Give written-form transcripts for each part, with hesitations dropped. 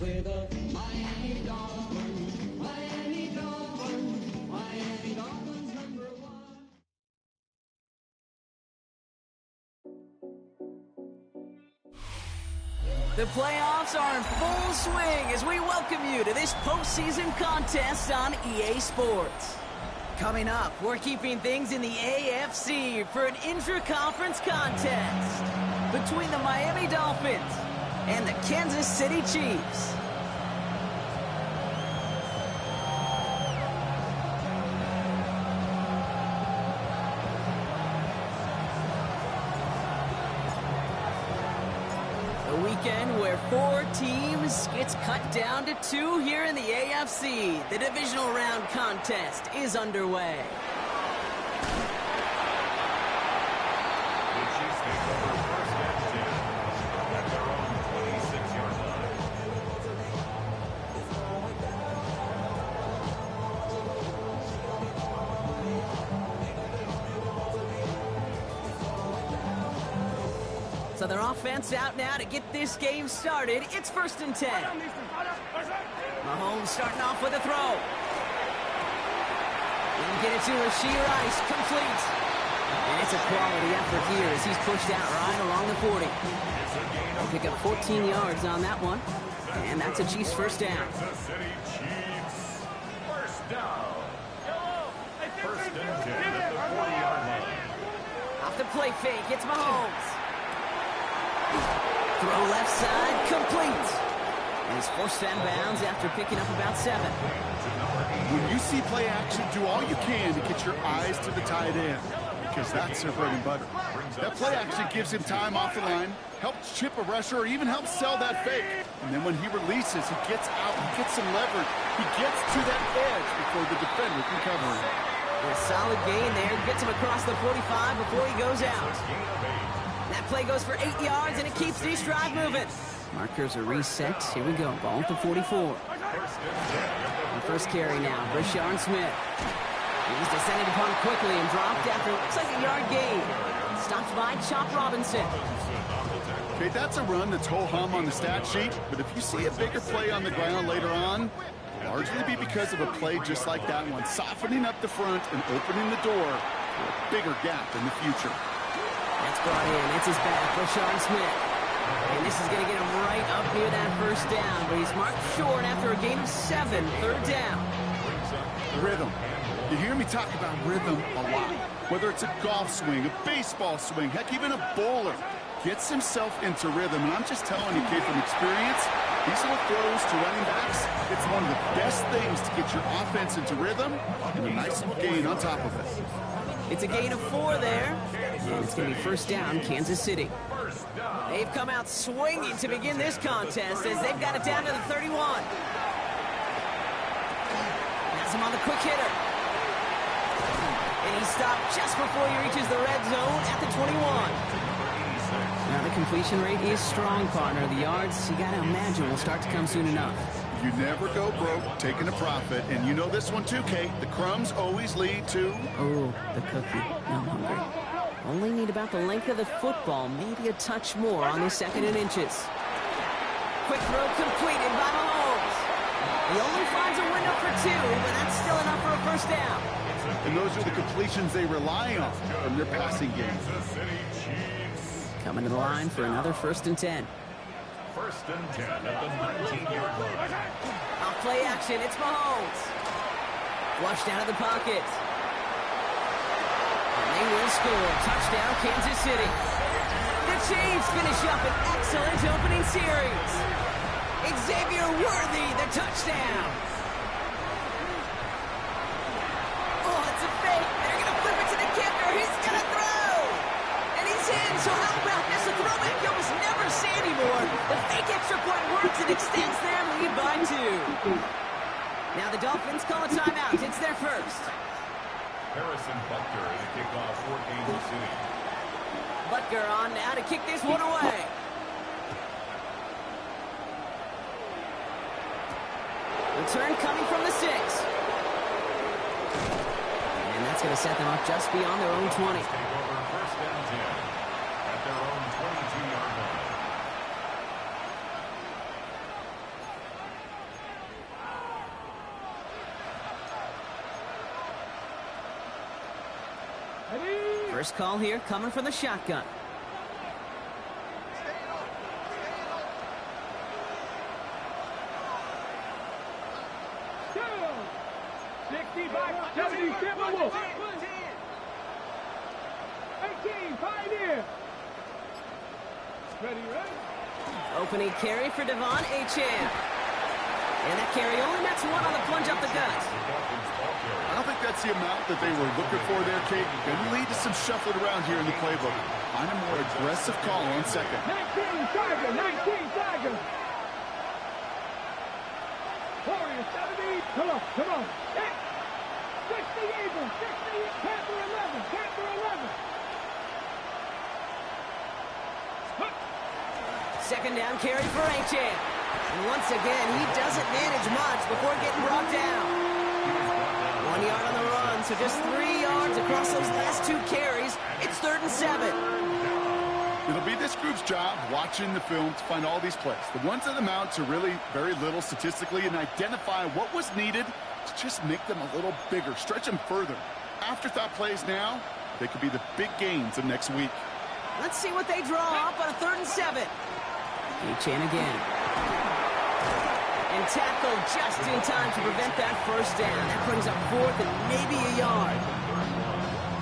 We're the Miami Dolphins, Miami Dolphins, Miami Dolphins #1. The playoffs are in full swing as we welcome you to this postseason contest on EA Sports. Coming up, we're keeping things in the AFC for an intra-conference contest between the Miami Dolphins and the Kansas City Chiefs. A weekend where 4 teams gets cut down to 2 here in the AFC. The divisional round contest is underway. So their offense out now to get this game started. It's 1st and 10. Mahomes starting off with a throw. Didn't get it to Rashee Rice. Complete. And it's a quality effort here as he's pushed out right along the 40. They'll pick up 14 yards on that one. And that's a Chiefs first down. First and 10 at the 40-yard line. Off the play fake, it's Mahomes. Throw left side, complete. And he's forced out of bounds after picking up about 7. When you see play action, do all you can to get your eyes to the tight end, because that's their bread and butter. That play action gives him time off the line, helps chip a rusher, or even helps sell that fake. And then when he releases, he gets out, he gets some leverage. He gets to that edge before the defender can cover him. A solid gain there, gets him across the 45 before he goes out. That play goes for 8 yards, and it keeps this drive moving. Markers are reset. Here we go. Ball at the 44. The first carry now. Brashard Smith. He's descended upon quickly and dropped after looks like a yard gain. Stopped by Chop Robinson. Okay, that's a run that's ho-hum on the stat sheet, but if you see a bigger play on the ground later on, largely be because of a play just like that one, softening up the front and opening the door for a bigger gap in the future. That's brought in. It's his back, Brashard Smith. And this is going to get him right up near that first down, but he's marked short after a gain of 7, 3rd down. Rhythm. You hear me talk about rhythm a lot. Whether it's a golf swing, a baseball swing, heck, even a bowler gets himself into rhythm. And I'm just telling you, kid, from experience, these little throws to running backs, it's one of the best things to get your offense into rhythm and a nice little gain on top of it. It's a gain of 4 there. And it's going to be first down, Kansas City. They've come out swinging to begin this contest as they've got it down to the 31. That's him on the quick hitter. And he stopped just before he reaches the red zone at the 21. Now the completion rate is strong, partner. The yards, you got to imagine, will start to come soon enough. You never go broke taking a profit, and you know this one too, Kate. The crumbs always lead to... Oh, the cookie. I'm hungry. Only need about the length of the football, maybe a touch more on the 2nd and inches. Quick throw completed by Mahomes. He only finds a window for 2, but that's still enough for a first down. And those are the completions they rely on from their passing game. Coming to the line for another 1st and 10. 1st and 10 at the 19-yard line. Off play action, it's Mahomes. Flushed out of the pocket. And they will score. Touchdown, Kansas City. The Chiefs finish up an excellent opening series. Xavier Worthy, the touchdown. Oh, it's a fake. They're going to flip it to the kicker. He's going to throw. And he's in. So how about this? The throwback goal was never say anymore. The fake extra point works and extends their lead by 2. Now the Dolphins call a timeout. It's their first. Harrison Butker in the kickoff for Kansas City. Butker on now to kick this one away. Return coming from the 6. And that's going to set them up just beyond their own 20. Take over 1st and 10 at their own 22-yard line. First call here coming from the shotgun. Opening carry for Devon Achane. And that carry only nets one on the plunge up the gut. I don't think that's the amount that they were looking for there, Kate. Going to lead to some shuffling around here in the playbook. Find a more aggressive call on second. 19 Tiger, 19 Tiger. 40, 70, come on. 60 Eagles, 60, Panther 11, Panther 11. Second down carry for Achane. And once again, he doesn't manage much before getting brought down. 1 yard on the run, so just 3 yards across those last 2 carries. It's 3rd and 7. It'll be this group's job watching the film to find all these plays. The ones that amount to really very little statistically and identify what was needed to just make them a little bigger, stretch them further. Afterthought plays now, they could be the big gains of next week. Let's see what they draw up on a 3rd and 7. Achane again. And tackled just in time to prevent that first down. That brings up 4th and maybe a yard.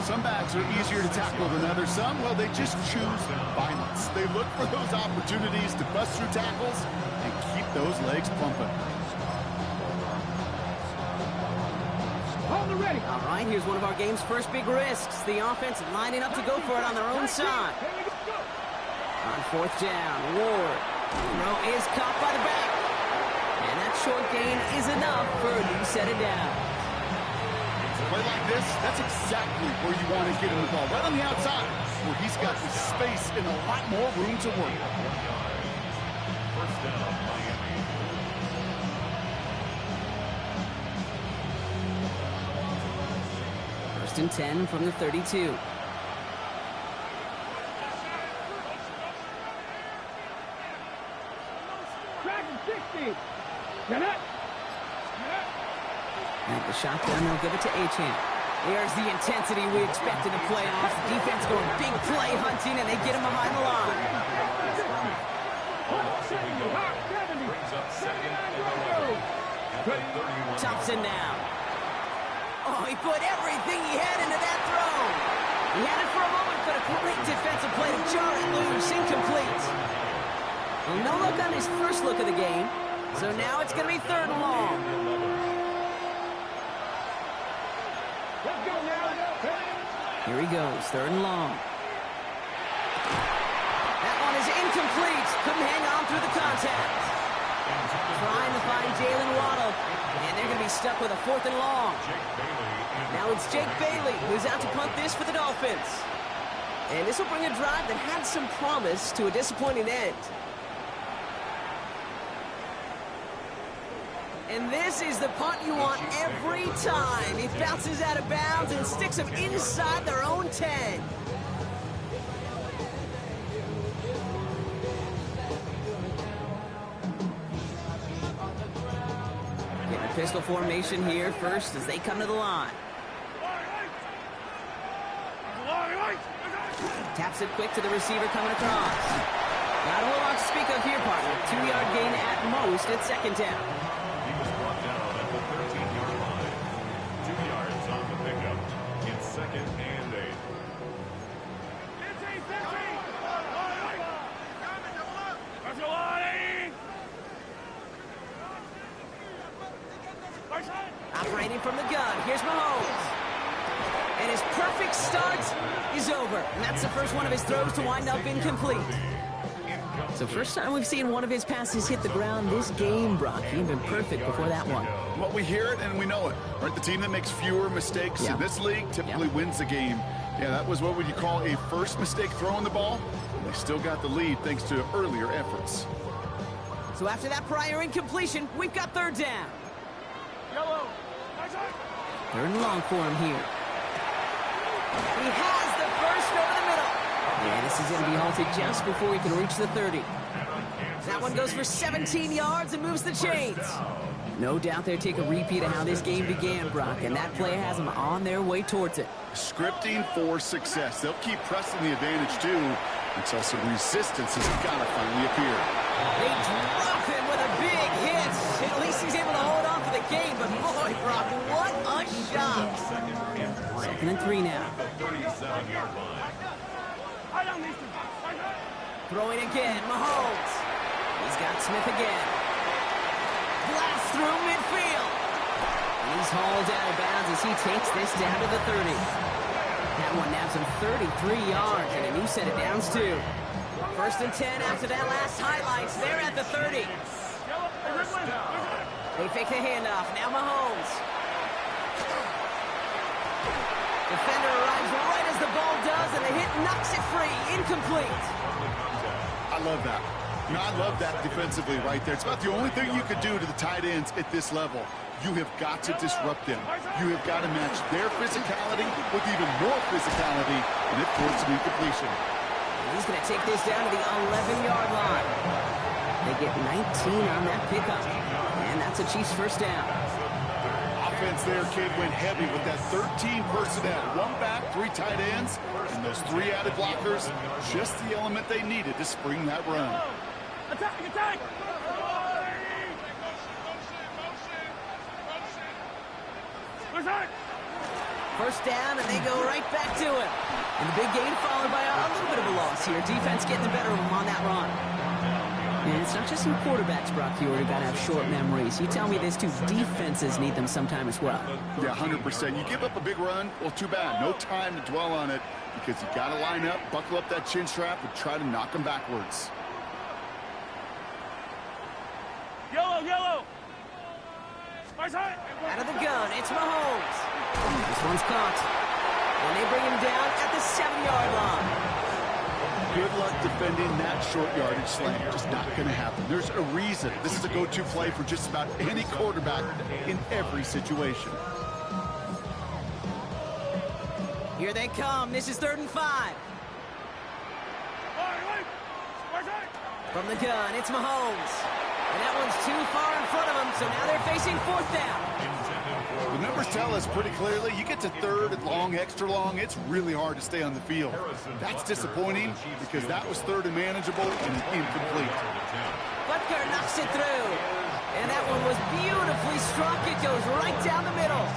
Some backs are easier to tackle than others. Some, well, they just choose violence. They look for those opportunities to bust through tackles and keep those legs pumping. On the ready. All right, here's one of our game's first big risks. The offense lining up to go for it on their own side. On 4th down, Ward. Throw is caught by the back. And that short gain is enough for a new set of downs. Play like this, that's exactly where you want to get him the ball. Right on the outside, where he's got the space and a lot more room to work. First down, Miami. First and 10 from the 32. Dragon 60. Get up. And the shotgun, they'll give it to Achane. There's the intensity we expect in the playoffs. Defense going big play hunting, and they get him behind the line. Brings up 2nd and 11. Thompson now. Oh, he put everything he had into that throw. He had it for a moment, but a great defensive play to jar it loose, incomplete. Well, no look on his first look of the game, so now it's going to be 3rd and long. Here he goes, 3rd and long. That one is incomplete. Couldn't hang on through the contact. Trying to find Jalen Waddle. And they're going to be stuck with a 4th and long. Now it's Jake Bailey who's out to punt this for the Dolphins. And this will bring a drive that had some promise to a disappointing end. And this is the punt you want every time. He bounces out of bounds and sticks them inside their own 10. Getting a pistol formation here first as they come to the line. Taps it quick to the receiver coming across. Not a whole lot to speak of here, partner. 2-yard gain at most at 2nd down. He was brought down at the 13-yard line. 2 yards on the pickup in 2nd and 8. Operating from the gun, here's Mahomes. And his perfect start is over. And that's the first one of his throws to wind up incomplete. So first time we've seen one of his passes hit the ground this game, Brock. He'd been perfect before that one. Well, we hear it and we know it. Right? The team that makes fewer mistakes in this league typically wins the game. Yeah, that was what would you call a first mistake throwing the ball. And they still got the lead thanks to earlier efforts. So after that prior incompletion, we've got 3rd down. Yellow. 3rd and long for him here. He has the first over the middle. Yeah, this is going to be halted just before he can reach the 30. That one goes for 17 yards and moves the chains. No doubt they'll take a repeat of how this game began, Brock, and that play has them on their way towards it. Scripting for success. They'll keep pressing the advantage, too, until some resistance has got to finally appear. They drop him with a big hit. At least he's able to hold on for the game, but boy, Brock, what a shot. Second and 3 now. Throwing again, Mahomes. He's got Smith again. Blast through midfield. And he's hauled out of bounds as he takes this down to the 30. That one naps him 33 yards and a new set of downs, too. First and 10 after that last highlights. They're at the 30. They fake the handoff. Now Mahomes. Defender arrives right as the ball does, and the hit knocks it free. Incomplete. I love that. You know, I love that defensively right there. It's about the only thing you could do to the tight ends at this level. You have got to disrupt them. You have got to match their physicality with even more physicality, and it forces an incompletion. He's going to take this down to the 11-yard line. They get 19 on that pickup, and that's a Chiefs first down. Offense there, kid, went heavy with that 13 personnel. 1 back, 3 tight ends, and those 3 added blockers. Just the element they needed to spring that run. Attack, attack! First down, and they go right back to it. And the big gain followed by a little bit of a loss here. Defense getting the better of them on that run. And it's not just some quarterbacks, Brock, you got to have short memories. You tell me this too, defenses need them sometime as well. Yeah, 100%. You give up a big run, well, too bad. No time to dwell on it because you got to line up, buckle up that chin strap, and try to knock them backwards. Yellow! Out of the gun, it's Mahomes. This one's caught. And they bring him down at the 7-yard line. Good luck defending that short yardage slam. Just not going to happen. There's a reason. This is a go-to play for just about any quarterback in every situation. Here they come. This is 3rd and 5. From the gun, it's Mahomes. And that one's too far in front of them, so now they're facing 4th down. The numbers tell us pretty clearly, you get to 3rd and long, extra long, it's really hard to stay on the field. That's disappointing because that was 3rd and manageable and incomplete. Butker knocks it through. And that one was beautifully struck. It goes right down the middle.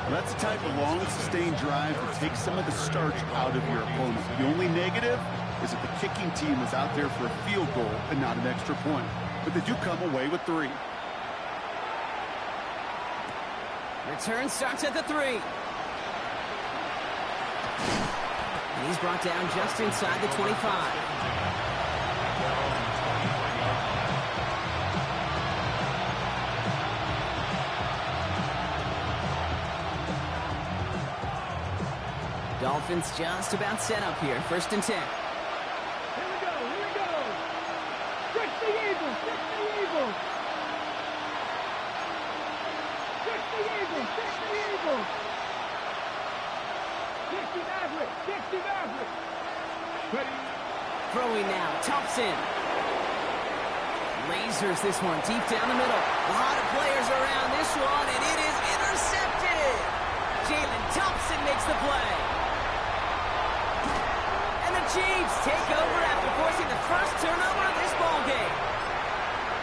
Well, that's the type of long, sustained drive that takes some of the starch out of your opponent. The only negative is that the kicking team is out there for a field goal and not an extra point. But they do come away with 3. Return starts at the 3. And he's brought down just inside the 25. Dolphins just about set up here. 1st and 10. Here we go! Fix the Eagles! Dixie Maverick! Ready? Throwing now, Thompson. Lasers this one deep down the middle. A lot of players around this one, and it is intercepted. Jalen Thompson makes the play. And the Chiefs take over after forcing the first turnover of this ball game.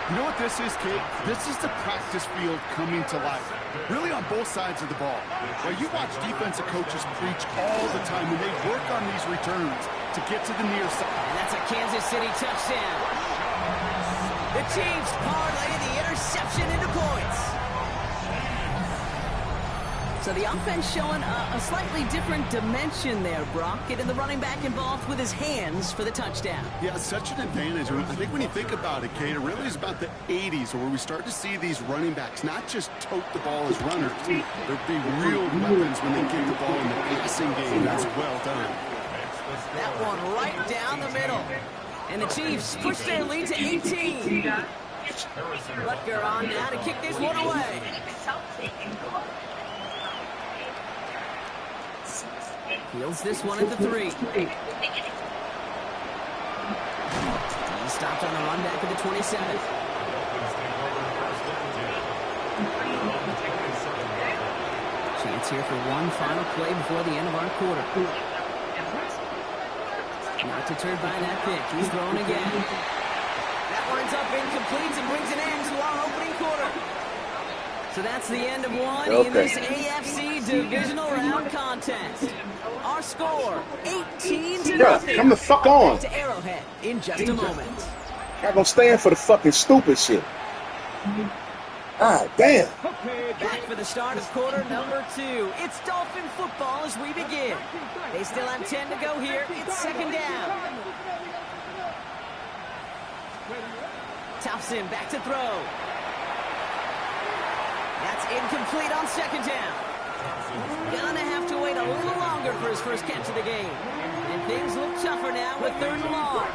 You know what this is, kid? This is the practice field coming to life. Really on both sides of the ball. Now, you watch defensive coaches preach all the time when they work on these returns to get to the near side. And that's a Kansas City touchdown. The Chiefs parlay the interception into points. So the offense showing a slightly different dimension there, Brock. Getting the running back involved with his hands for the touchdown. Yeah, it's such an advantage. I think when you think about it, Kate, it really is about the 80s where we start to see these running backs not just tote the ball as runners. They're being real weapons when they kick the ball in the passing game. That's well done. That one right down the middle. And the Chiefs push their lead to 18. Butker on now to kick this one away. Fields this one at the 3. He stopped on the run back at the 27. Chance here for one final play before the end of our quarter. Not deterred by that pick. He's throwing again. That winds up incomplete and brings an end to our opening quarter. So that's the end of one in this AFC divisional round contest. Our score, 18-0. Come the fuck on. Back to Arrowhead in just a moment. Not gonna stand for the fucking stupid shit. Ah, damn. Back for the start of quarter number 2. It's Dolphin football as we begin. They still have 10 to go here. It's second down. Thompson back to throw. That's incomplete on second down. Gonna have to wait a little longer for his first catch of the game. And things look tougher now with third and long.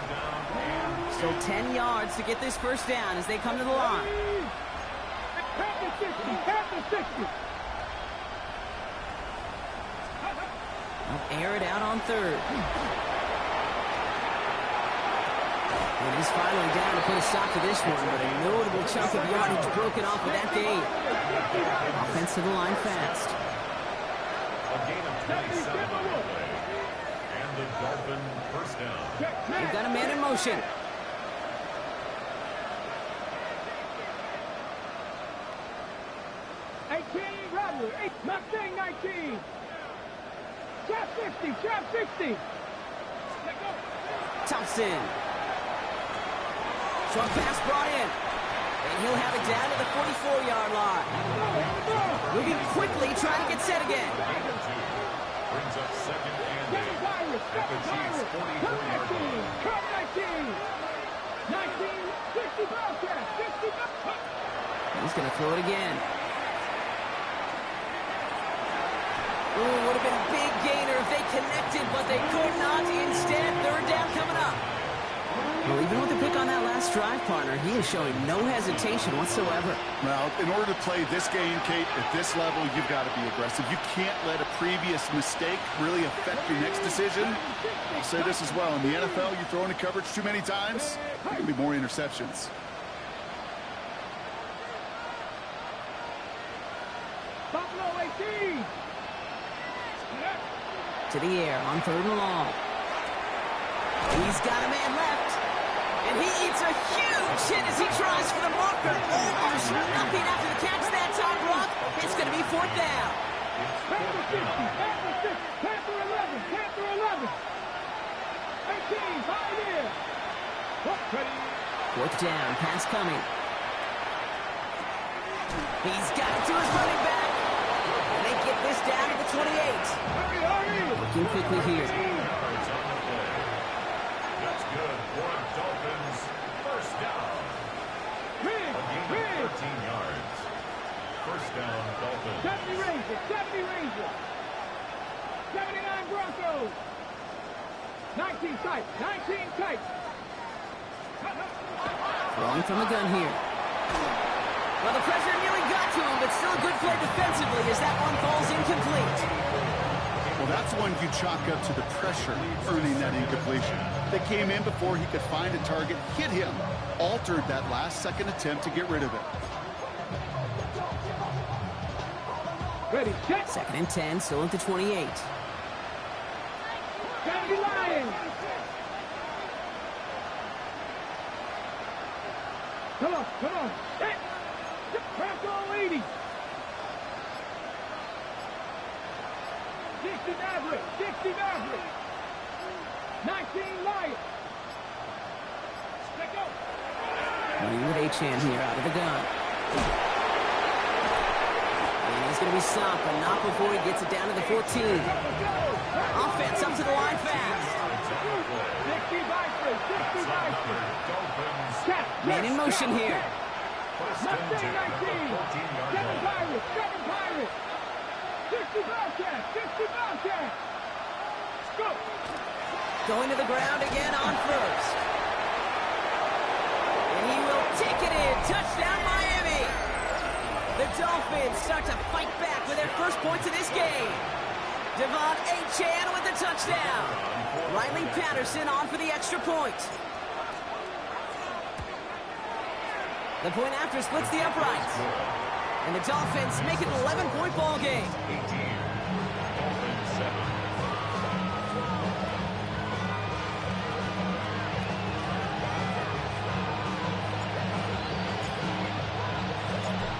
Still 10 yards to get this first down as they come to the line. They'll air it out on third. And he's finally down to put a stop to this one, but a notable chunk of yardage broken off with that game. Offense to the line fast. A gain of 27 on the play. And the Dolphin first down. They've got a man in motion. Mustang 19. Trap 60, trap 60. Thompson. Short pass brought in. And he'll have it down to the 44-yard line. Moving quickly, trying to get set again. Brings up second and 8 at the Chiefs' 44-yard line. Trap 19. 19, 60 Bobcat, 60 Bobcat. He's going to throw it again. Ooh, would have been a big gainer if they connected, but they could not. Instead, third down coming up. Well, even with the pick on that last drive, partner, he is showing no hesitation whatsoever. Well, in order to play this game, Kate, at this level, you've got to be aggressive. You can't let a previous mistake really affect your next decision. I'll say this as well. In the NFL, you throw into coverage too many times, there can be more interceptions. Buffalo 18. To the air on third and long. He's got a man left. And he eats a huge hit as he tries for the marker. Almost nothing after the catch that time, Brock. It's going to be fourth down. Panther 11, Panther 11. 18, 5 in. Fourth down, pass coming. He's got it to his running back. And they get this down to the 28. Looking quickly here. That's good for Dolphins. First down. A gain of 13 yards. First down, Dolphins. 70 Rangers, 70 Rangers. 79 Broncos. 19 tight, 19 tight. Throwing from the gun here. Well, the pressure nearly got to him, but still a good play defensively as that one falls incomplete. Well, that's one you chalk up to the pressure earning that incompletion. They came in before he could find a target, hit him, altered that last-second attempt to get rid of it. Ready, check. Second and 10, still at the 28. 70 Lions. Come on, come on. Hey. Bronco 80. 60 Maverick, 60 Maverick. 19 Lions. Let go. Running with Achan here out of the gun. And he's going to be stopped, but not before he gets it down to the 14. Offense up to the line fast. 60 Viper, 60 Viper. Man in motion here. Mustang 19. 7 Pirates, 7 Pirates. 60 Bobcats, 60 Bobcats. Go. Going to the ground again on first. And he will take it in. Touchdown, Miami. The Dolphins start to fight back with their first points of this game. Devon Achan with the touchdown. Riley Patterson on for the extra point. The point after splits the uprights. And the Dolphins make it an 11-point ball game. 18. Dolphins 7.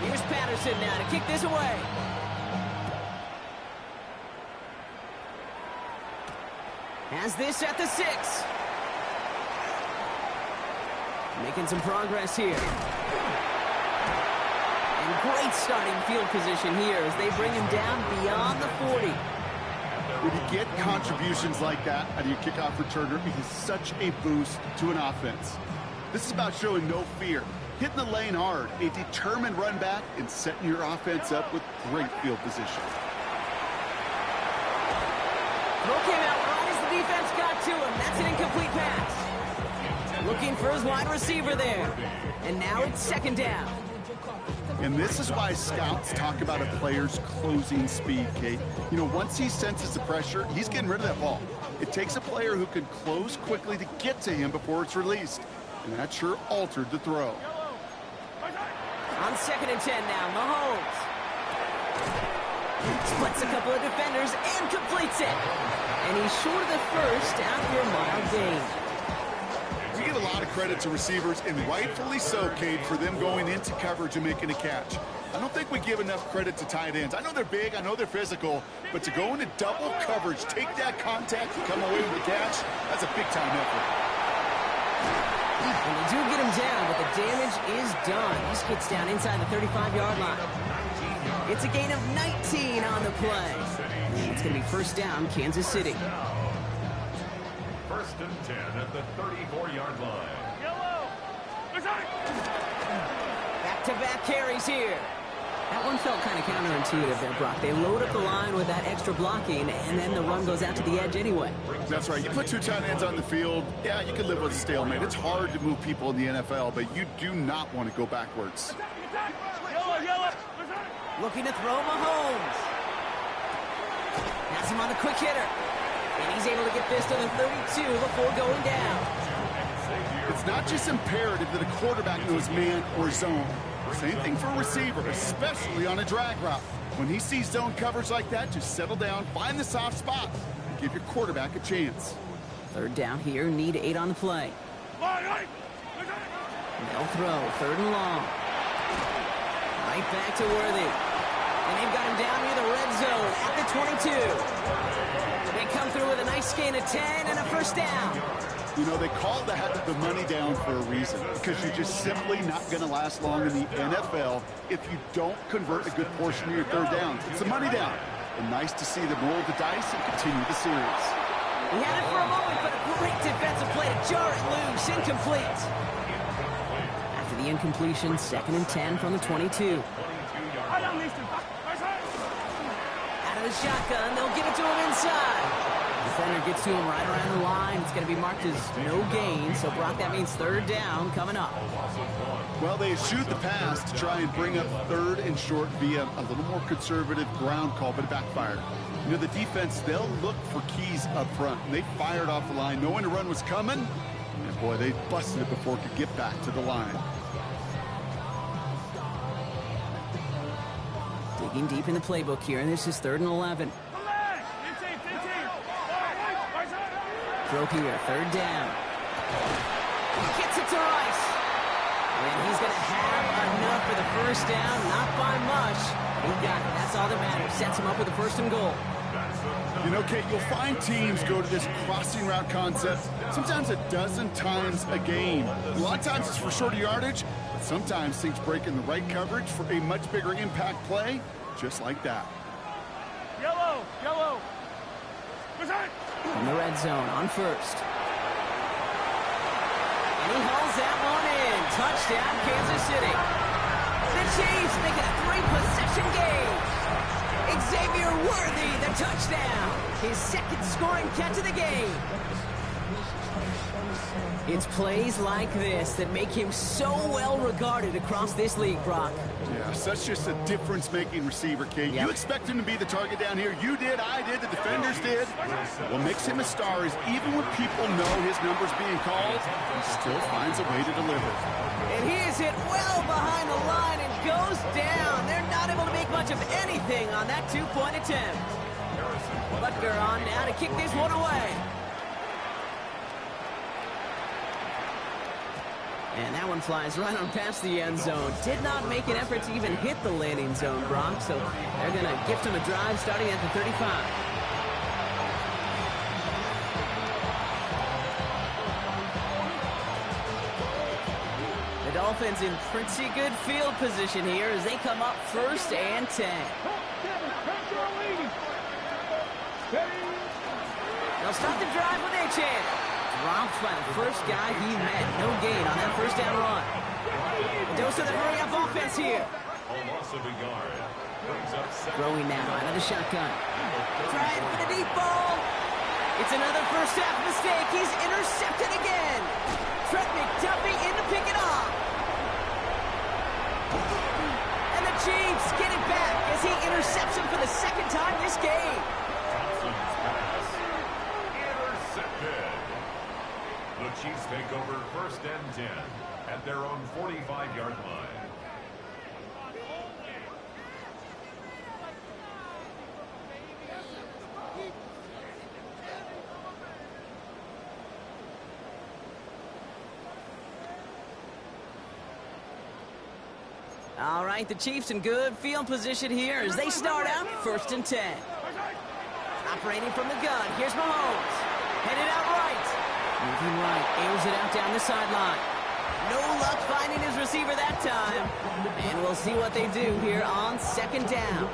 Here's Patterson now to kick this away. Has this at the 6. Making some progress here. And great starting field position here as they bring him down beyond the 40. When you get contributions like that out of your kickoff returner, it is such a boost to an offense. This is about showing no fear, hitting the lane hard, a determined run back, and setting your offense up with great field position. Throw came out right as the defense got to him. That's an incomplete pass. Looking for his wide receiver there. And now it's second down. And this is why scouts talk about a player's closing speed, Kate. You know, once he senses the pressure, he's getting rid of that ball. It takes a player who can close quickly to get to him before it's released. And that sure altered the throw. On second and 10 now, Mahomes. Splits a couple of defenders and completes it. And he's short of the first after a mild gain. We give a lot of credit to receivers, and rightfully so, Kate, for them going into coverage and making a catch. I don't think we give enough credit to tight ends. I know they're big, I know they're physical, but to go into double coverage, take that contact, and come away with the catch, that's a big-time effort. And they do get him down, but the damage is done. He skids down inside the 35-yard line. It's a gain of 19 on the play. And it's going to be first down, Kansas City. First and 10 at the 34-yard line. Back-to-back carries here. That one felt kind of counterintuitive there, Brock. They load up the line with that extra blocking, and then the run goes out to the edge anyway. That's right. You put two tight ends on the field, yeah, you can live with a stalemate. It's hard to move people in the NFL, but you do not want to go backwards. Looking to throw Mahomes. Has him on the quick hitter. And he's able to get this to the 32 before going down. It's not just imperative that a quarterback knows man or zone. Same thing for a receiver, especially on a drag route. When he sees zone coverage like that, just settle down, find the soft spot, and give your quarterback a chance. Third down here, need 8 on the play. They'll throw, third and long. Right back to Worthy. And they've got him down near the red zone at the 22. They come through with a nice gain of 10 and a first down. You know, they call that the money down for a reason, because you're just simply not going to last long in the NFL if you don't convert a good portion of your third down. It's the money down. And nice to see them roll the dice and continue the series. He had it for a moment, but a great defensive play to jar it loose. Incomplete. After the incompletion, second and 10 from the 22. Out of the shotgun, they'll give it to him inside. Defender gets to him right around the line. It's going to be marked as no gain. So, Brock, that means third down coming up. Well, they shoot the pass to try and bring up third and short via a little more conservative ground call, but it backfired. You know, the defense, they'll look for keys up front. And they fired off the line knowing the run was coming. And, boy, they busted it before it could get back to the line. Digging deep in the playbook here, and this is third and 11. Throw here, third down. He gets it to Rice. And he's going to have enough for the first down, not by much. He got it. That's all that matters. Sets him up with a first and goal. You know, Kate, you'll find teams go to this crossing route concept sometimes a dozen times a game. A lot of times it's for shorter yardage, but sometimes things break in the right coverage for a much bigger impact play, just like that. Yellow. In the red zone on first. And he hauls that one in. Touchdown, Kansas City. The Chiefs make it a 3-possession game. Xavier Worthy, the touchdown. His second scoring catch of the game. It's plays like this that make him so well regarded across this league, Brock. Yeah, such just a difference-making receiver, Kate. You expect him to be the target down here. You did, I did, the defenders did. What makes him a star is even when people know his number's being called, he still finds a way to deliver. And he is hit well behind the line and goes down. They're not able to make much of anything on that two-point attempt. Butker on now to kick this one away. And that one flies right on past the end zone. Did not make an effort to even hit the landing zone, Brock. So they're going to gift him a drive starting at the 35. The Dolphins in pretty good field position here as they come up 1st and 10. They'll start the drive with A-Chan. Dropped by the first guy he met. No gain on that first down run. A dose of the hurry-up offense here. Throwing now out of the shotgun. Trying for the deep ball. It's another first half mistake. He's intercepted again. Trent McDuffie in to pick it off. And the Chiefs get it back as he intercepts him for the second time this game. The Chiefs take over 1st and 10 at their own 45-yard line. All right, the Chiefs in good field position here as they start out 1st and 10. Operating from the gun, here's Mahomes. Headed out right. Moving right, airs it out down the sideline. No luck finding his receiver that time. And we'll see what they do here on 2nd down.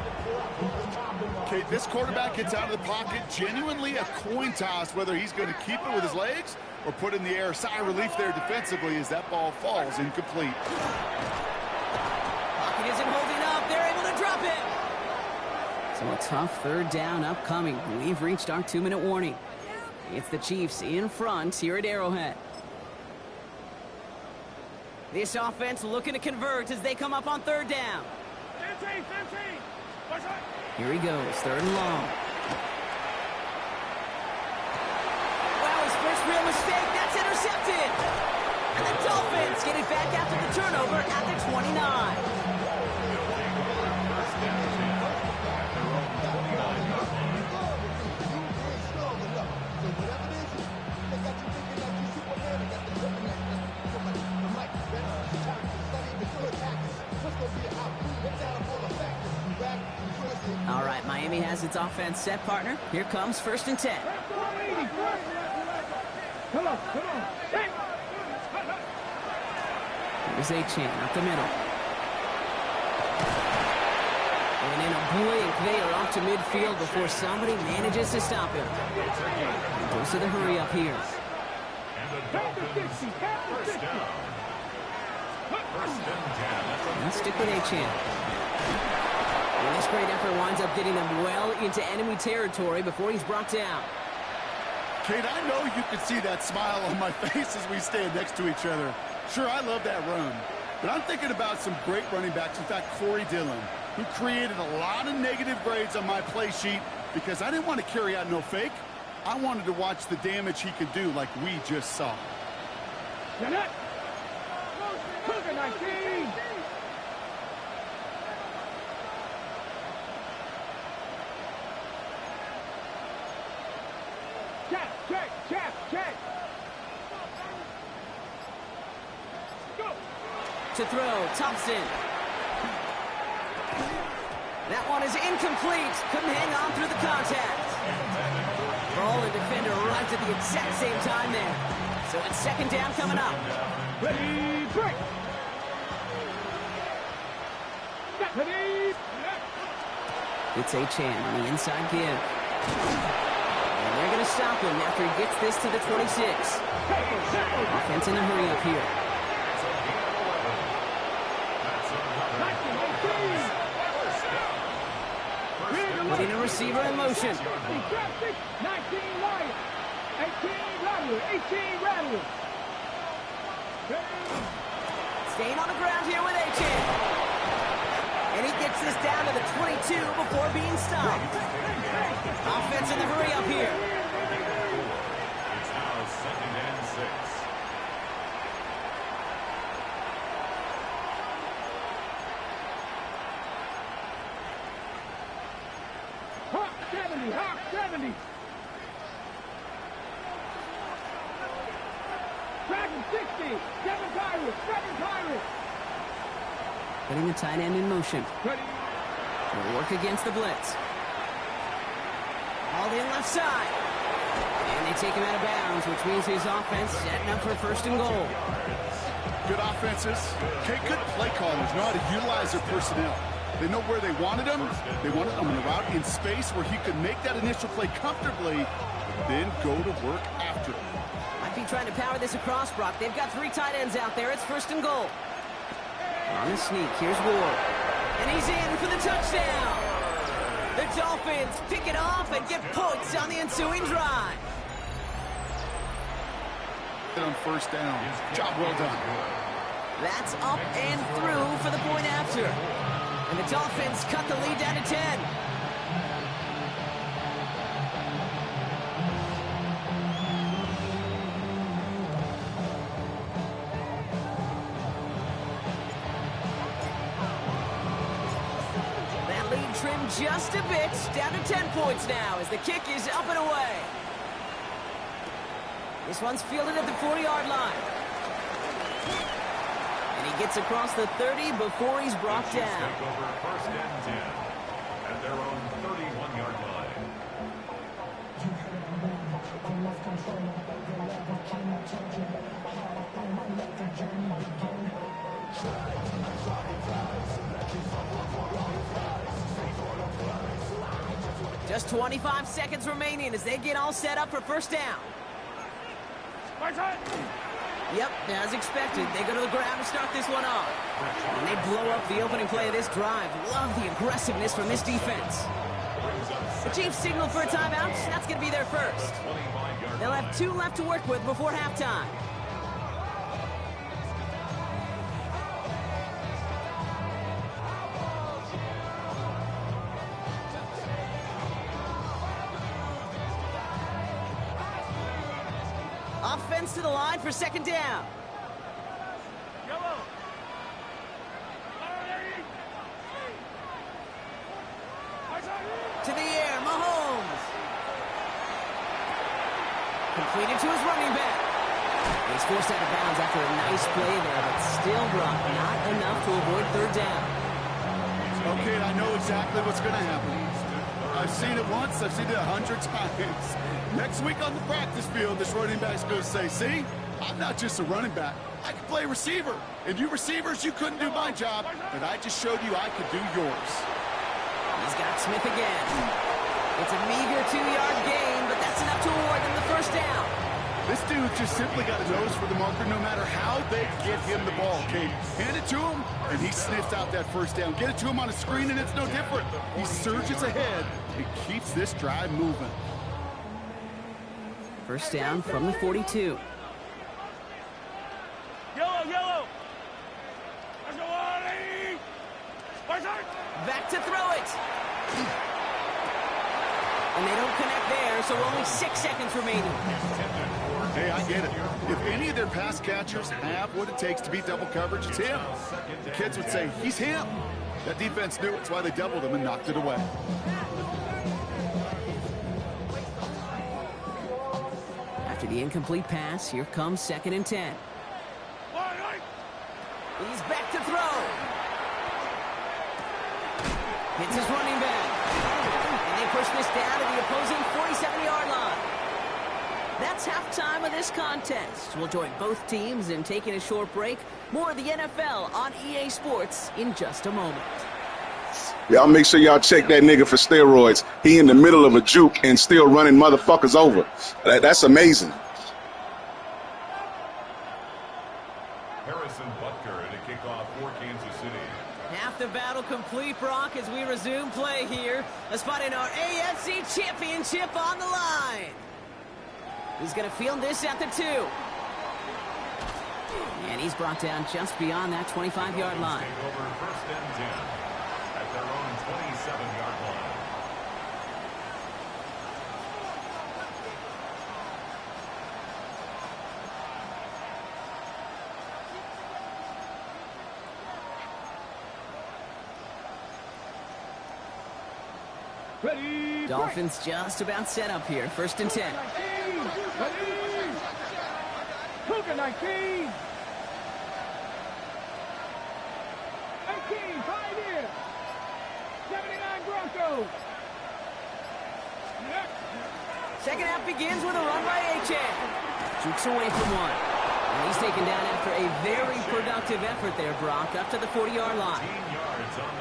Okay, this quarterback gets out of the pocket, genuinely a coin toss whether he's going to keep it with his legs or put in the air. Sigh of relief there defensively as that ball falls incomplete. Pocket isn't holding up. They're able to drop it. So a tough 3rd down upcoming. We've reached our 2-minute warning. It's the Chiefs in front here at Arrowhead. This offense looking to convert as they come up on 3rd down. Here he goes, 3rd and long. Wow, his first real mistake, that's intercepted. And the Dolphins get it back after the turnover at the 29. All right, Miami has its offense set, partner. Here comes 1st and 10. Come on. Here's A-Chan up the middle. And in a blink, they are off to midfield before somebody manages to stop him. He goes to the hurry up here. Let's stick with A-Chan. And this great effort winds up getting him well into enemy territory before he's brought down. Kate, I know you can see that smile on my face as we stand next to each other. Sure, I love that run. But I'm thinking about some great running backs. In fact, Corey Dillon, who created a lot of negative grades on my play sheet because I didn't want to carry out no fake. I wanted to watch the damage he could do like we just saw. Cougar 19. Check. Go. To throw, Thompson. That one is incomplete. Couldn't hang on through the contact. Ball and defender right at the exact same time there. So it's 2nd down coming up. Ready, break. It's A-Chan on the inside give. And they're going to stop him after he gets this to the 26. Offense in a hurry up here. Putting a receiver in motion. 19 Lions. 18 Lions. Rattler, 18 Rattler. Staying on the ground here with A-Chain. And he gets this down to the 22 before being stopped. Offense in the hurry up here. It's now 2nd and 6. Hawk 70, Hawk 70. Dragon 60, 7 Pirates, 7 Pirates. Putting the tight end in motion. Ready. Will work against the blitz. All in left side. And they take him out of bounds, which means his offense setting up for 1st and goal. Good offenses. Okay, good play callers know how to utilize their personnel. They know where they wanted him. They wanted him in a route in space where he could make that initial play comfortably, then go to work after it. Might be trying to power this across, Brock. They've got 3 tight ends out there. It's 1st and goal. On the sneak, here's Ward. And he's in for the touchdown. The Dolphins pick it off and get points on the ensuing drive. On 1st down. Job well done. That's up and through for the point after. And the Dolphins cut the lead down to 10. That lead trimmed just a bit, down to 10 points now as the kick is up and away. This one's fielded at the 40-yard line. And he gets across the 30 before he's brought Chiefs down. take over 1st and 10 at their own 31-yard line. Just 25 seconds remaining as they get all set up for 1st down. Yep, as expected, they go to the ground to start this one off. And they blow up the opening play of this drive. Love the aggressiveness from this defense. The Chiefs signal for a timeout. That's going to be their first. They'll have 2 left to work with before halftime. Offense to the line for 2nd down. To the air, Mahomes. Completed to his running back. He's forced out of bounds after a nice play there, but still, Brock, not enough to avoid 3rd down. Okay, I know exactly what's going to happen. I've seen it once, I've seen it 100 times. Next week on the practice field, this running back's going to say, see, I'm not just a running back. I can play receiver. And you receivers, you couldn't do my job, but I just showed you I could do yours. He's got Smith again. It's a meager 2-yard gain, but that's enough to award them the 1st down. This dude just simply got a nose for the marker no matter how they get him the ball, okay? Hand it to him, and he sniffs out that 1st down. Get it to him on a screen, and it's no different. He surges ahead and keeps this drive moving. 1st down from the 42. Yellow. Back to throw it. And they don't connect there, so only 6 seconds remaining. Hey, I get it. If any of their pass catchers have what it takes to beat double coverage, it's him. The kids would say, he's him. That defense knew it's why they doubled him and knocked it away. After the incomplete pass, here comes 2nd and 10. He's back to throw. Hits his running back. And they push this down to the opposing 47-yard line. That's halftime of this contest. We'll join both teams in taking a short break. More of the NFL on EA Sports in just a moment. Y'all make sure y'all check that nigga for steroids. He in the middle of a juke and still running motherfuckers over. That's amazing. Harrison Butker at a kickoff for Kansas City. Half the battle complete, Brock, as we resume play here. A spot in our AFC Championship on the line. He's going to field this at the 2. And he's brought down just beyond that 25-yard line. Take over 1st and 10 at their own 27-yard line. Ready, Dolphins just about set up here. 1st and 10. Cougar 19. 18, 5 here. 79 Broncos. Second half begins with a run by A-Chan. Jukes away from one. And he's taken down after a very productive effort there, Brock, up to the 40-yard line.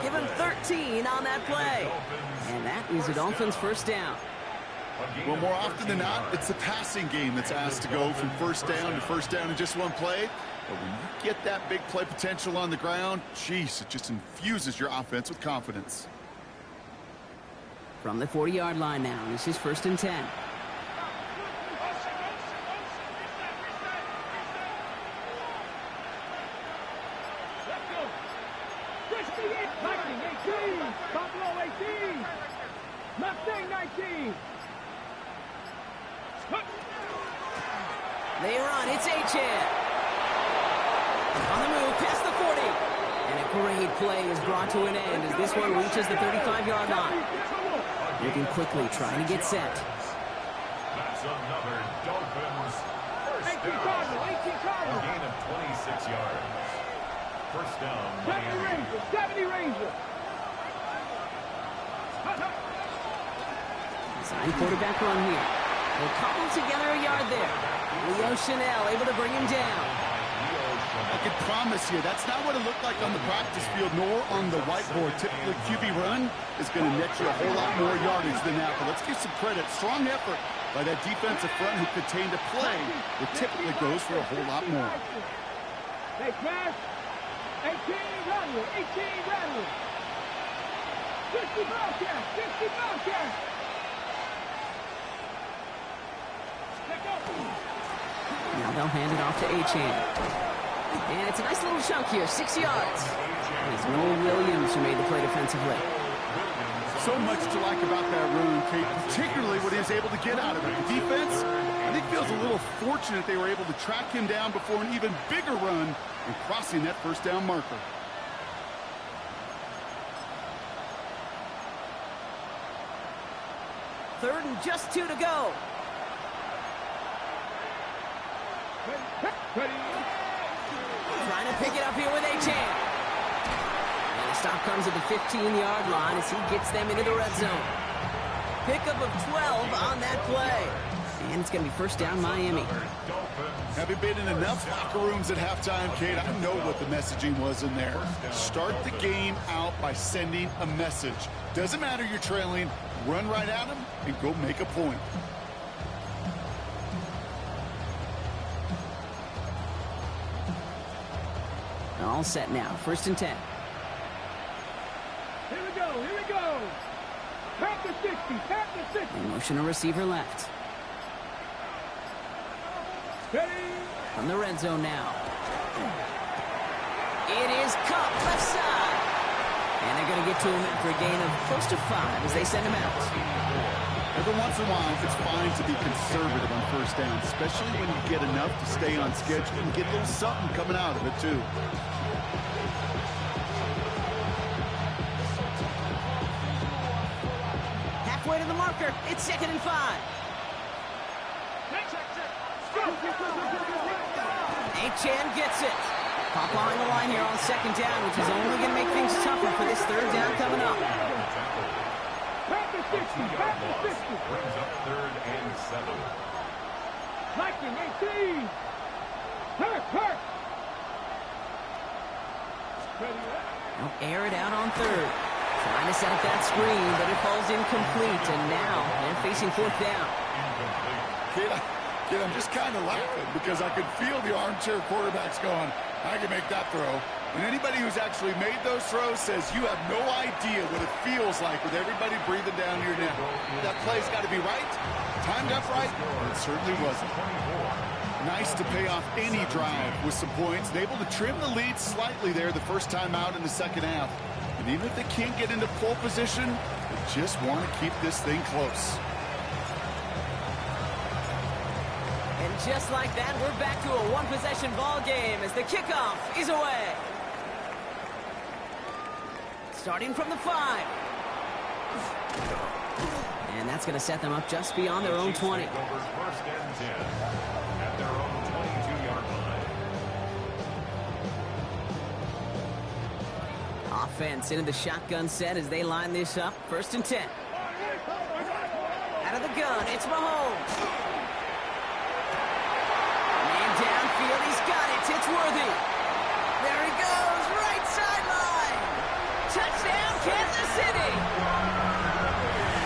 Give him 13 on that play. And that is the Dolphins' first down. Well, more often than not, it's the passing game that's asked to go from first down to first down in just one play. But when you get that big play potential on the ground, geez, it just infuses your offense with confidence. From the 40-yard line now, this is 1st and 10. Lightning 18. Buffalo 18. Mustang 19. They run. It's A-Chan. On the move, past the 40. And a great play is brought to an end as this one reaches the 35-yard line. Moving quickly, trying to get set. That's another Dolphins first 18 down. Cardinal. 18 A Cardinal. gain of 26 yards. First down, 70 Miami. Rangers. 70 Rangers. Design quarterback run here. They'll cobble together a yard there. Leo Chanel able to bring him down. I can promise you, that's not what it looked like on the practice field, nor on the whiteboard. Typically, QB run is going to net you a whole lot more yardage than that. But let's give some credit. Strong effort by that defensive front who contained a play that typically goes for a whole lot more. They crash. 18 Rattler. 18 Rattler. 60 Bobcat. 60 Bobcat. Now they'll hand it off to A-Chan. And it's a nice little chunk here, 6 yards. And it's Noel Williams who made the play defensively. So much to like about that run, Kate, particularly what he was able to get out of it. The defense, I think, feels a little fortunate they were able to track him down before an even bigger run and crossing that first down marker. Third and just 2 to go. Trying to pick it up here with A-Chan. And the stop comes at the 15-yard line as he gets them into the red zone. Pickup of 12 on that play. And it's going to be first down Miami. Having been in enough locker rooms at halftime, Kate, I know what the messaging was in there. Start the game out by sending a message. Doesn't matter you're trailing, run right at them and go make a point. All set now, 1st and 10. Here we go. Here we go. Tap the 60. Tap the 60. In motion, a receiver left. Ready. From the red zone now. It is Cup left side. And they're going to get to him after a gain of close to 5 as they send him out. Every once in a while, it's fine to be conservative on first down, especially when you get enough to stay on schedule and get a little something coming out of it, too. Halfway to the marker. It's 2nd and 5. A-Chan gets it. Pop behind the line here on 2nd down, which is only going to make things tougher for this 3rd down coming up. Tap the 60. Tap the 60. Brings up 3rd and 7. Lightning 18. Hurt. They'll air it out on 3rd. Trying to set up that screen, but it falls incomplete, and now they're facing 4th down. Kid, I'm just kind of laughing because I could feel the armchair quarterbacks going, I can make that throw. And anybody who's actually made those throws says you have no idea what it feels like with everybody breathing down your neck. That play's got to be right, Timed up right? It certainly wasn't. Nice to pay off any drive with some points. And able to trim the lead slightly there the first time out in the second half. And even if they can't get into pole position, they just want to keep this thing close. And just like that, we're back to a one-possession ball game as the kickoff is away. Starting from the 5. And that's going to set them up just beyond their own 20. First and 10 at their own 22-yard line. Offense into the shotgun set as they line this up. First and 10. Out of the gun, it's Mahomes. Man downfield, he's got it. It's Worthy. There he goes, right sideline. Touchdown, Kansas City.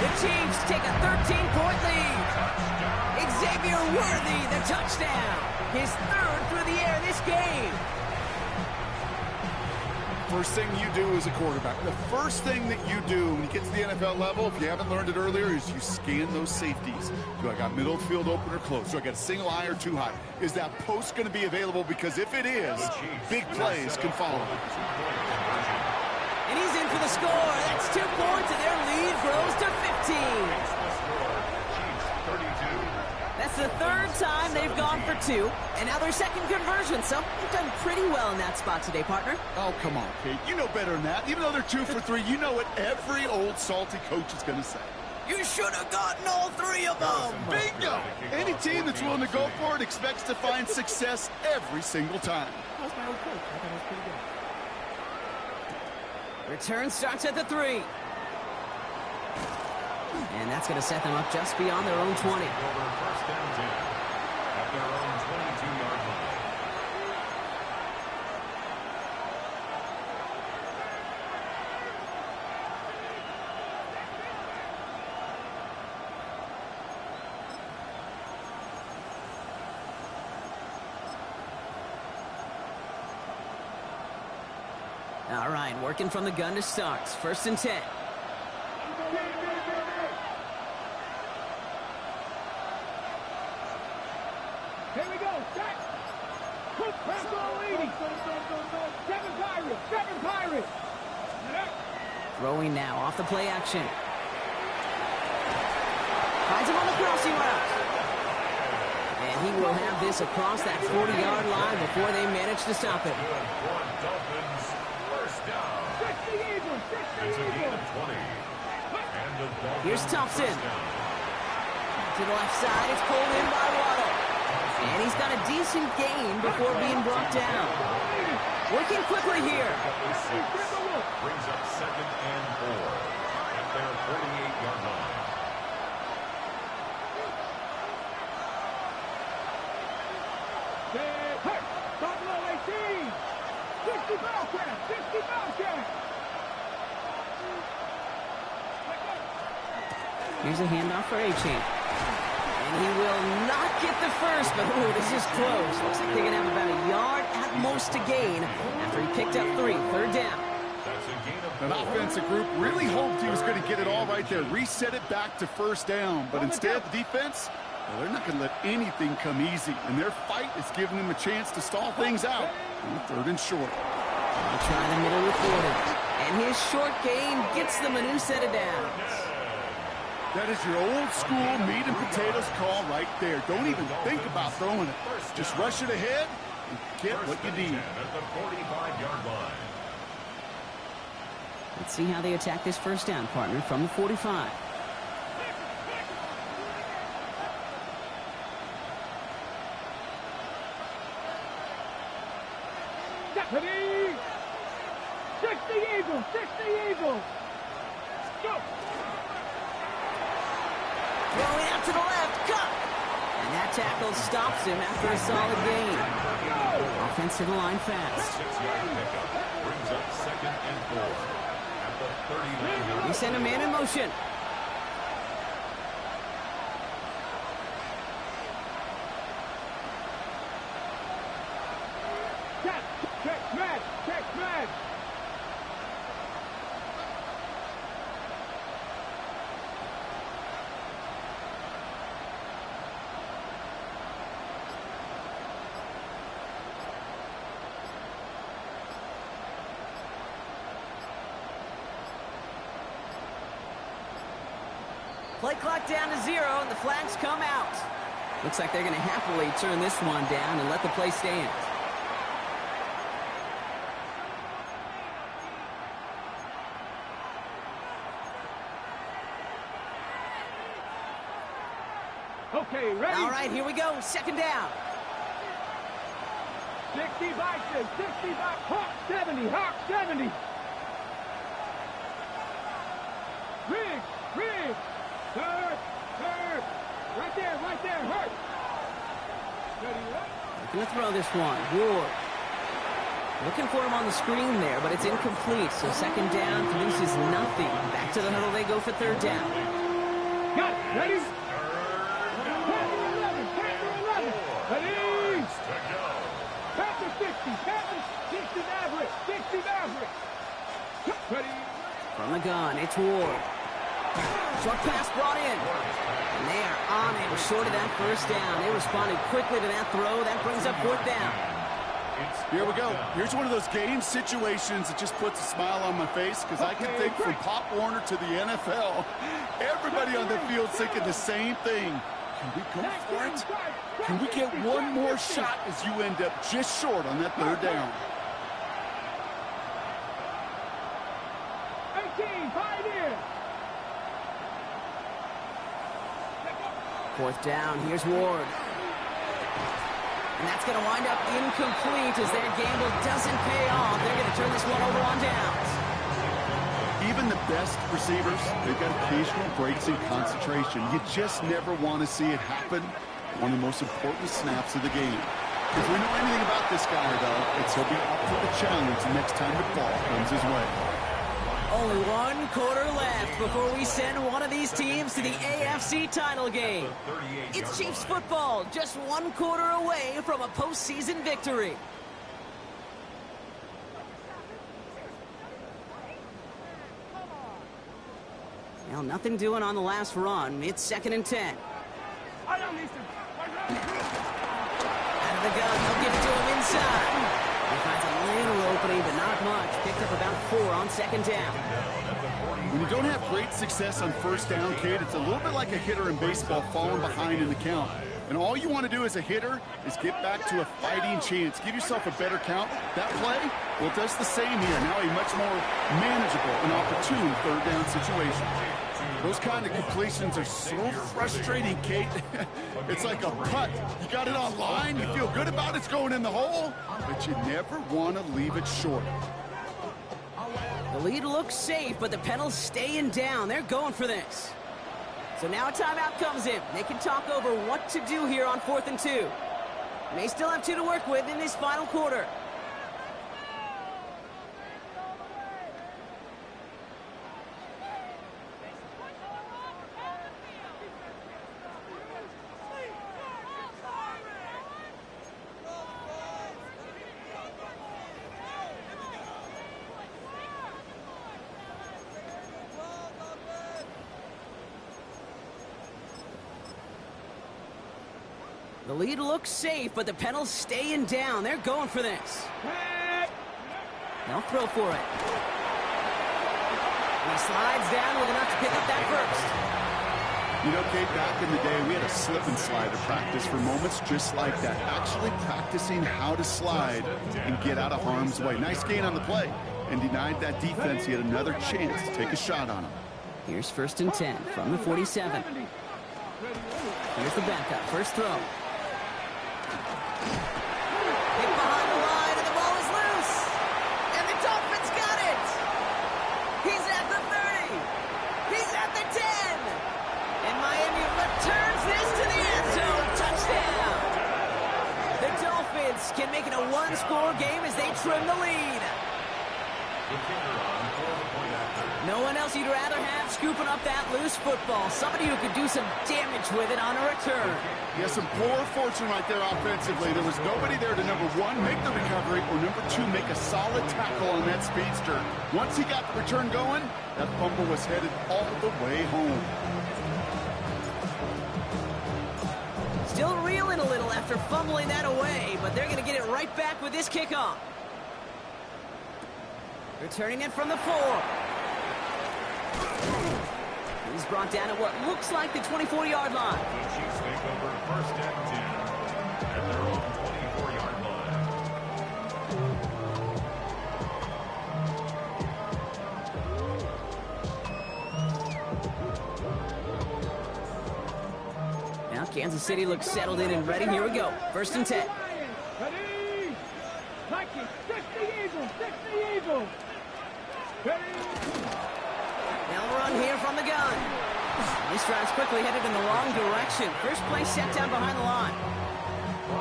The Chiefs take a 13-point lead. Xavier Worthy, the touchdown. His 3rd through the air this game. First thing you do as a quarterback, the first thing that you do when you get to the NFL level, if you haven't learned it earlier, is you scan those safeties. Do I got middle field open or close? Do I got a single high or two high? Is that post going to be available? Because if it is, big plays can follow. And he's in for the score. That's 2 points, and their lead grows to 15. That's the 3rd time they've gone for 2, and now their 2nd conversion. So they've done pretty well in that spot today, partner. Oh, come on, Kate. You know better than that. Even though they're 2 for 3, you know what every old salty coach is going to say. You should have gotten all 3 of them. Bingo! Any team that's willing to go for it expects to find success every single time. That was my old coach. I thought it was pretty good. Return starts at the 3. And that's going to set them up just beyond their own 20. First and 10 at their own 22-yard line. All right, working from the gun to start. First and 10. Here we go. Set. Press all 80. 7 Pirates. 7 Pirates. Throwing now off the play action. Finds him on the crossing route. And he will have this across that 40-yard line before they manage to stop it. Dolphins first down. 60 Eagles. 60 It's a gain Eagles. of 20. And the Dolphins Here's Thompson. first down. To the left side, it's pulled in by Waddle. And he's got a decent gain before being brought down. Working quickly here. Brings up 2nd and 4 at their 48-yard line. Buffalo 18. 60 Bellcat. 60 Bellcat. Here's a handoff for A-Chain. And he will not get the first, but ooh, this is close. Looks like they're going to have about a yard at most to gain after he picked up 3. 3rd down. That's a gain of An 4. offensive group really hoped he was going to get it all right there, reset it back to first down. But instead, the defense, well, they're not going to let anything come easy. And their fight is giving them a chance to stall things out on 3rd and short. They'll try the middle with Gordon. And his short gain gets them a new set of downs. That is your old school meat and potatoes call right there. Don't even think about throwing it. Just rush it ahead and get what you need. At the 45-yard line. Let's see how they attack this first down, partner, from the 45. Deputy! 60 Eagles! 60 Eagles! Go! Throwing out to the left, cut! And that tackle stops him after a solid gain. Offense to the line fast. 6-yard pickup brings up 2nd and 4 at the 39-yard. He sent a man in motion. Check, match! Check, match! Play clock down to 0, and the flags come out. Looks like they're going to happily turn this one down and let the play stand. Okay, ready? All right, here we go. Second down. 65, 65, Hawk 70, Hawk 70. Riggs, Hurt. Right there, Hurt. Looking to throw this one. Ward. Looking for him on the screen there, but it's incomplete. So second down produces nothing. Back to the huddle they go for third down. Got it, ready? Panther 11, ready? Panther 60 Maverick. Ready? From the gun, it's Ward. Short pass brought in. And they are on it. Short of that first down. They responded quickly to that throw. That brings up fourth down. Here we go. Here's one of those game situations that just puts a smile on my face because I can think from Pop Warner to the NFL. Everybody on the field thinking the same thing. Can we go for it? Can we get one more shot as you end up just short on that third down? 18, 5 in. Fourth down, here's Ward. And that's going to wind up incomplete as their gamble doesn't pay off. They're going to turn this one over on downs. Even the best receivers, they've got occasional breaks in concentration. You just never want to see it happen. One of the most important snaps of the game. If we know anything about this guy, though, it's he'll be up for the challenge the next time the ball comes his way. Only one quarter left before we send one of these teams to the AFC title game. It's Chiefs football, just one quarter away from a postseason victory. Well, nothing doing on the last run. It's 2nd and 10. Out of the gun, they'll give it to him inside. He finds a little opening, but not much. Picked up about 4 on second down. When you don't have great success on first down, Kate, it's a little bit like a hitter in baseball falling behind in the count. And all you want to do as a hitter is get back to a fighting chance. Give yourself a better count. That play, well, it does the same here. Now a much more manageable and opportune third down situation. Those kind of completions are so frustrating, Kate. It's like a putt. You got it on line, you feel good about it's going in the hole, but you never want to leave it short. The lead looks safe, but the Penals staying down. They're going for this. So now a timeout comes in. They can talk over what to do here on 4th and 2. They still have 2 to work with in this final quarter. The lead looks safe, but the Penals staying down. They're going for this. They'll throw for it. And he slides down with enough to pick up that first. You know, Kate, back in the day, we had a slip and slide to practice for moments just like that. Actually practicing how to slide and get out of harm's way. Nice gain on the play. And denied that defense. He had another chance to take a shot on him. Here's 1st and 10 from the 47. Here's the backup. First throw. Hit behind the line, and the ball is loose. And the Dolphins got it. He's at the 30. He's at the 10. And Miami returns this to the end zone. Touchdown. The Dolphins can make it a one-score game as they trim the lead. No one else you'd rather have scooping up that loose football. Somebody who could do some damage with it on a return. Yeah, some poor fortune right there offensively. There was nobody there to, number 1, make the recovery, or number 2, make a solid tackle on that speedster. Once he got the return going, that fumble was headed all the way home. Still reeling a little after fumbling that away, but they're going to get it right back with this kickoff. Returning it from the 4. He's brought down at what looks like the 24-yard line. The Chiefs take over first and 10 at their own 24-yard line. Now Kansas City looks settled in and ready. Here we go. First and 10. Ready? Vikings, 60 Eagles, 60 Eagles. Ready? They'll run here from the gun. This drive's quickly headed in the wrong direction. First play set down behind the line.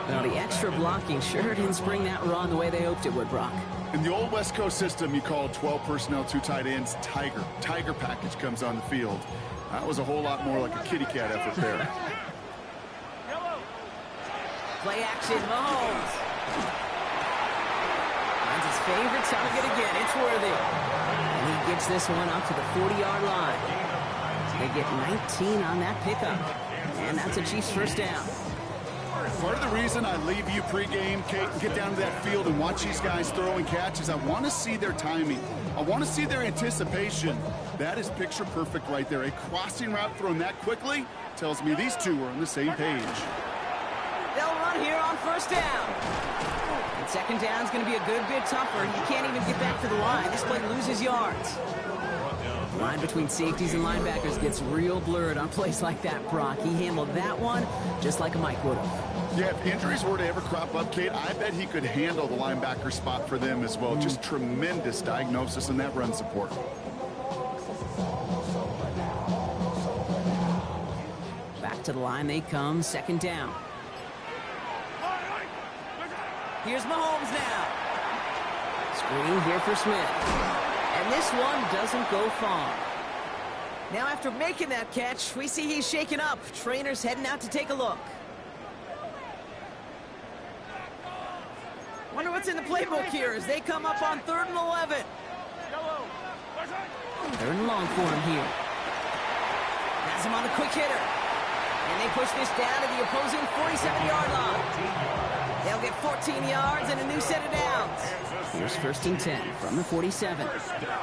Well, the extra blocking sure didn't spring that run the way they hoped it would, Brock. In the old West Coast system, you called 12 personnel, 2 tight ends, Tiger. Tiger package comes on the field. That was a whole lot more like a kitty cat effort there. Play action, Mahomes. Finds his favorite target again. It's Worthy. And he gets this one up to the 40-yard line. They get 19 on that pickup. And that's a Chiefs first down. Part of the reason I leave you pregame, Kate, and get down to that field and watch these guys throw and catch is I want to see their timing. I want to see their anticipation. That is picture perfect right there. A crossing route thrown that quickly tells me these two are on the same page. They'll run here on first down. And second down is going to be a good bit tougher. You can't even get back to the line. This play loses yards. The line between safeties and linebackers gets real blurred on plays like that, Brock. He handled that one just like a Mike would have. Yeah, if injuries were to ever crop up, Kate, I bet he could handle the linebacker spot for them as well. Just tremendous diagnosis in that run support. Back to the line they come, second down. Here's Mahomes now. Screen here for Smith. And this one doesn't go far. Now after making that catch, we see he's shaken up. Trainer's heading out to take a look. Wonder what's in the playbook here as they come up on 3rd and 11. 3rd and long for him here. Has him on the quick hitter. And they push this down to the opposing 47-yard line. They'll get 14 yards and a new set of downs. Here's first and 10 from the 47. First and 10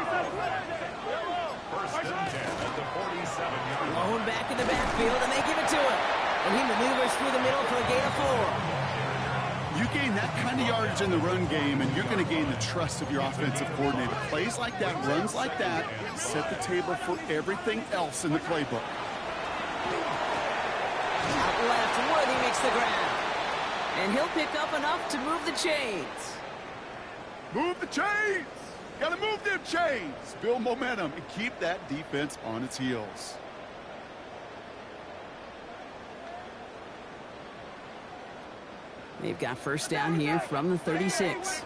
at the 47-yard line. Lone back in the backfield, and they give it to him. And he maneuvers through the middle for a gain of 4. You gain that kind of yardage in the run game, and you're going to gain the trust of your offensive coordinator. Plays like that, runs like that, set the table for everything else in the playbook. Out left, Worthy makes the ground. And he'll pick up enough to move the chains. Move the chains! Gotta move them chains! Build momentum and keep that defense on its heels. They've got first down here from the 36.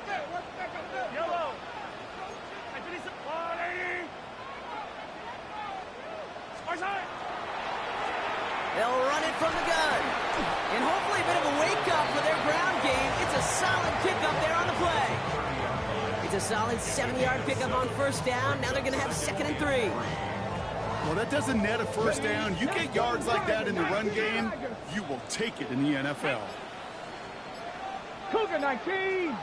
They'll run it from the gun. And hopefully a bit of a wake-up for their ground game. It's a solid pickup there on the play. It's a solid 70-yard pickup on first down. Now they're going to have 2nd and 3. Well, that doesn't net a first down. You get yards like that in the run game, you will take it in the NFL. Cougar 19.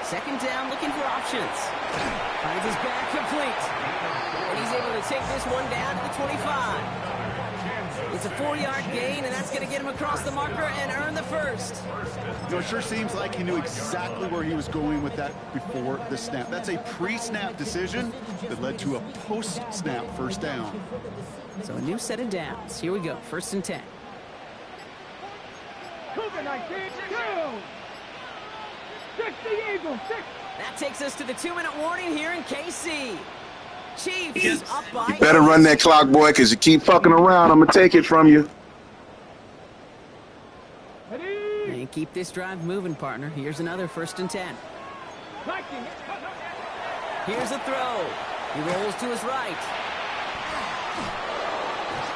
2nd down, looking for options. Finds his back complete. And he's able to take this one down to the 25. It's a 4-yard gain, and that's going to get him across the marker and earn the first. You know, it sure seems like he knew exactly where he was going with that before the snap. That's a pre-snap decision that led to a post-snap first down. So a new set of downs. Here we go, 1st and 10. Cougar 19. 60 Eagles. 6. That takes us to the 2-minute warning here in KC. Chiefs up by... You better run that clock, boy, because you keep fucking around. I'm going to take it from you. Ready? And keep this drive moving, partner. Here's another 1st and 10. Here's a throw. He rolls to his right.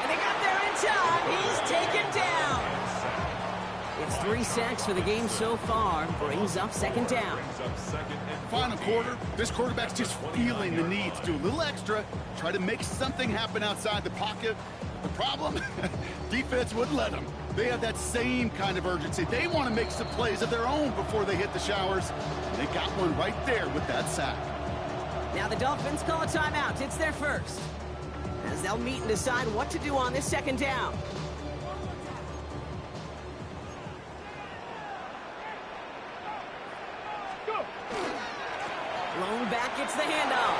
And they got there in time. He's taken down. It's 3 sacks for the game so far. Brings up 2nd down. Final quarter, this quarterback's just feeling the need to do a little extra, try to make something happen outside the pocket. The problem? Defense wouldn't let them. They have that same kind of urgency. They want to make some plays of their own before they hit the showers. They got one right there with that sack. Now the Dolphins call a timeout. It's their first. as they'll meet and decide what to do on this second down. Lone back gets the handoff.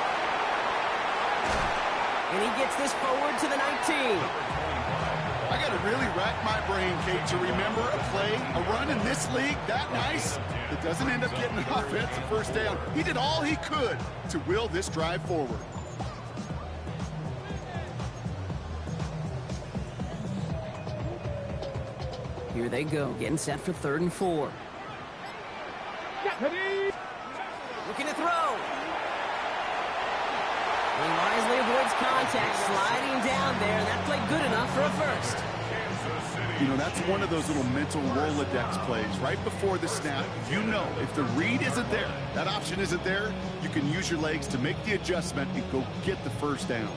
And he gets this forward to the 19. I got to really rack my brain, Kate, to remember a play, a run in this league that nice that doesn't end up getting an offensive first down. He did all he could to will this drive forward. Here they go, getting set for 3rd and 4. Looking to throw. He wisely avoids contact, sliding down there, and that played good enough for a first. You know, that's one of those little mental Rolodex plays. Right before the snap, you know if the read isn't there, that option isn't there, you can use your legs to make the adjustment and go get the first down.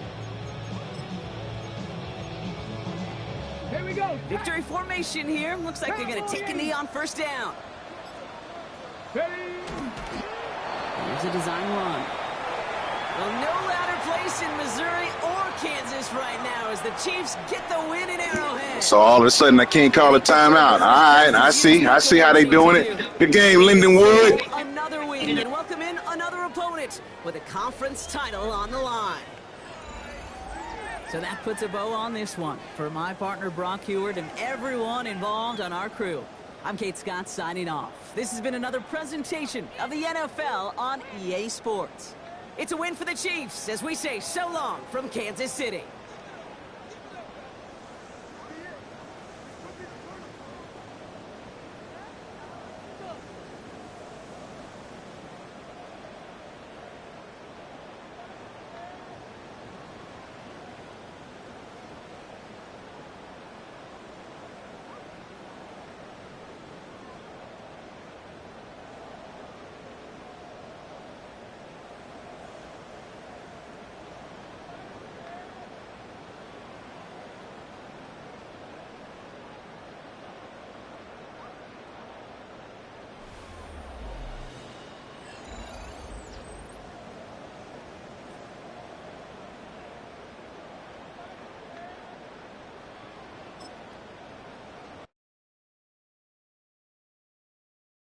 Here we go. Victory formation here. Looks like they're going to take a knee on first down. Here's a design run. Well, no louder place in Missouri or Kansas right now as the Chiefs get the win in Arrowhead. So all of a sudden I can't call a timeout. All right, I see how they doing it. Good game, Lindenwood. Another win and welcome in another opponent with a conference title on the line. So that puts a bow on this one. For my partner Brock Heward and everyone involved on our crew, I'm Kate Scott signing off. This has been another presentation of the NFL on EA Sports. It's a win for the Chiefs as we say so long from Kansas City.